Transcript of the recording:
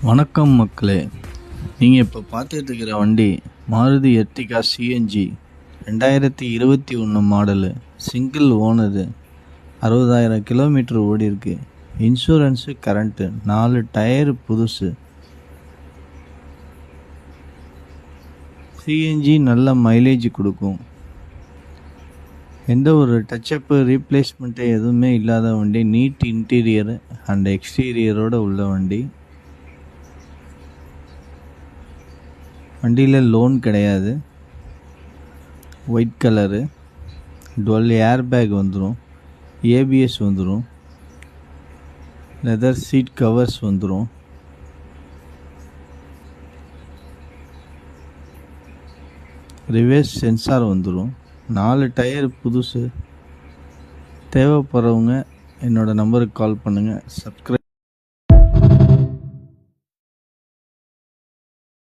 வணக்கம் மக்களே, நீங்கள் இப்போ பார்த்துட்டு இருக்கிற வண்டி Maruti Ertiga CNG 2021 model, single owner, 60,000 kilometre ஓடி இருக்கு. இன்சூரன்ஸு கரண்ட்டு, 4 டயரு புதுசு. சிஎன்ஜி நல்ல மைலேஜ் கொடுக்கும். எந்த ஒரு டச்சப்பு ரீப்ளேஸ்மெண்ட்டு எதுவுமே இல்லாத வண்டி. நீட் இன்டீரியர் அண்ட் எக்ஸ்டீரியரோடு உள்ள வண்டி. வண்டியில் லோன் கிடையாது. ஒயிட் கலரு, 12 ஏர் பேக் வந்துடும், ஏபிஎஸ் வந்துடும், லெதர் சீட் கவர்ஸ் வந்துடும். ரிவர்ஸ் சென்சார் வந்துடும். 4 டயர் புதுசு. தேவைப்படுறவங்க என்னோடய நம்பருக்கு கால் பண்ணுங்கள். சப்ஸ்கிரைப்